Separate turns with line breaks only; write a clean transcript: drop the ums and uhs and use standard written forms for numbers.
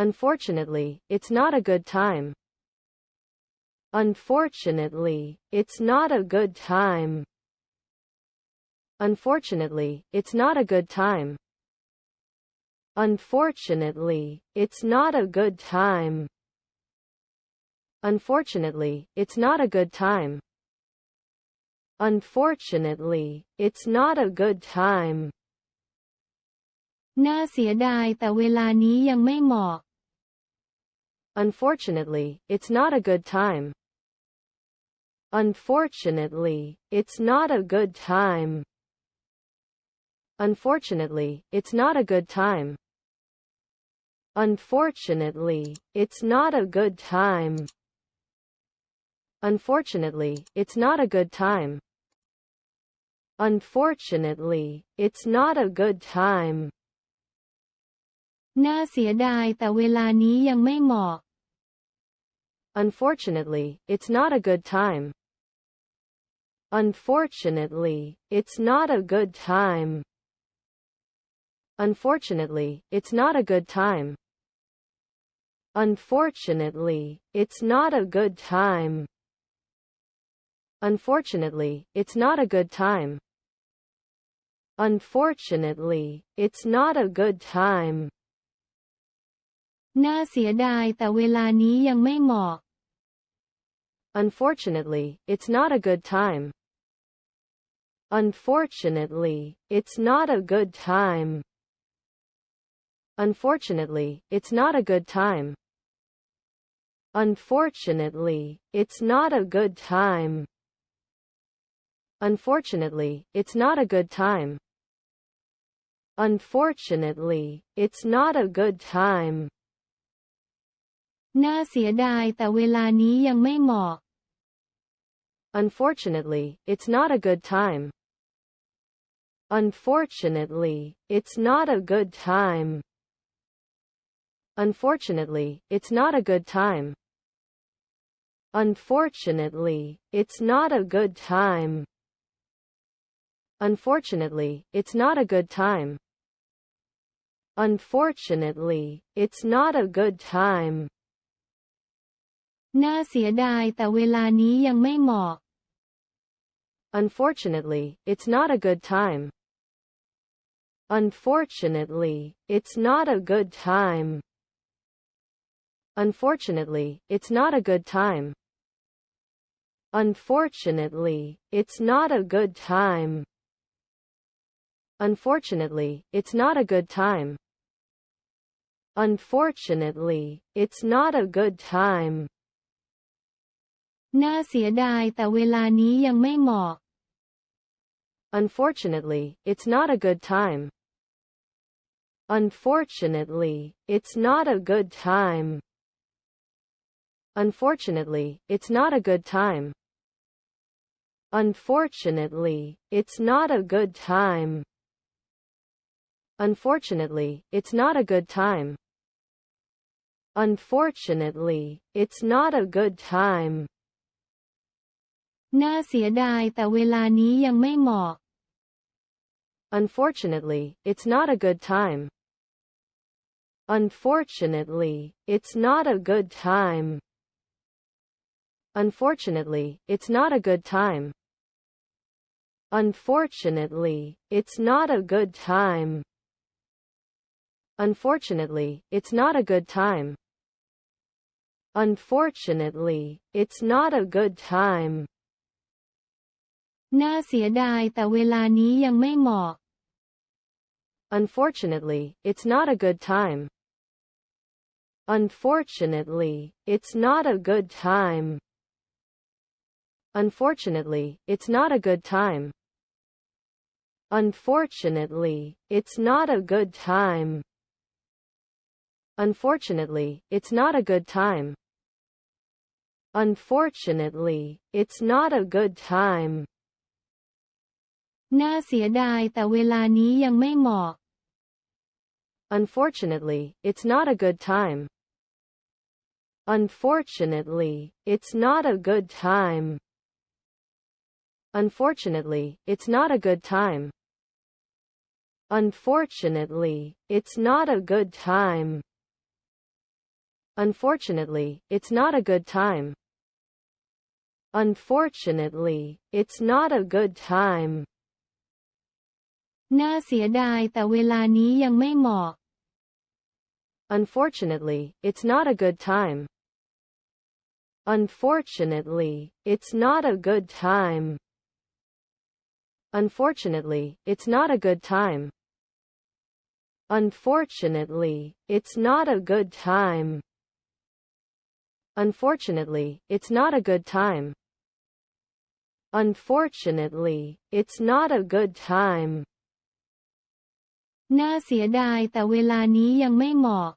Unfortunately, it's not a good time. Unfortunately, it's not a good time. Unfortunately, it's not a good time. Unfortunately, it's not a good time. Unfortunately, it's not a good time. Unfortunately, it's not a good time.
น่าเสียดายแต่เวลานี้ยังไม่เหมาะ
Unfortunately, it's not a good time. Unfortunately, it's not a good time. Unfortunately, it's not a good time. Unfortunately, it's not a good time. Unfortunately, it's not a good time. Unfortunately, it's not a good time.
น่าเสียดายแต่เวลานี้ยังไม่เหมาะ
Unfortunately, it's not a good time. Unfortunately, it's not a good time. Unfortunately, it's not a good time. Unfortunately, it's not a good time. Unfortunately, it's not a good time. Unfortunately, it's not a good time.
น่าเสียดายแต่เวลานี้ยังไม่เหมาะ
Unfortunately, it's not a good time. Unfortunately, it's not a good time. Unfortunately, it's not a good time. Unfortunately, it's not a good time. Unfortunately, it's not a good time. Unfortunately, it's not a good time.
น่าเสียดายแต่เวลานี้ยังไม่เหมาะ
Unfortunately, it's not a good time. Unfortunately, it's not a good time. Unfortunately, it's not a good time. Unfortunately, it's not a good time. Unfortunately, it's not a good time. Unfortunately, it's not a good time.
น่าเสียดายแต่เวลานี้ยังไม่เหมาะ
Unfortunately, it's not a good time. Unfortunately, it's not a good time. Unfortunately, it's not a good time. Unfortunately, it's not a good time. Unfortunately, it's not a good time. Unfortunately, it's not a good time.
น่าเสียดายแต่เวลานี้ยังไม่เหมาะ
Unfortunately, it's not a good time. Unfortunately, it's not a good time. Unfortunately, it's not a good time. Unfortunately, it's not a good time. Unfortunately, it's not a good time. Unfortunately, it's not a good time.
น่าเสียดายแต่เวลานี้ยังไม่เหมาะ
Unfortunately, it's not a good time. Unfortunately, it's not a good time. Unfortunately, it's not a good time. Unfortunately, it's not a good time. Unfortunately, it's not a good time. Unfortunately, it's not a good time.
น่าเสียดายแต่เวลานี้ยังไม่เหมาะ
Unfortunately, it's not a good time. Unfortunately, it's not a good time. Unfortunately, it's not a good time. Unfortunately, it's not a good time. Unfortunately, it's not a good time. Unfortunately, it's not a good time.
น่าเสียดายแต่เวลานี้ยังไม่เหมาะ
Unfortunately, it's not a good time. Unfortunately, it's not a good time. Unfortunately, it's not a good time. Unfortunately, it's not a good time. Unfortunately, it's not a good time. Unfortunately, it's not a good time.
น่าเสียดายแต่เวลานี้ยังไม่เหมาะ
Unfortunately, it's not a good time. Unfortunately, it's not a good time. Unfortunately, it's not a good time. Unfortunately, it's not a good time. Unfortunately, it's not a good time. Unfortunately, it's not a good time.
น่าเสียดายแต่เวลานี้ยังไม่เหมาะ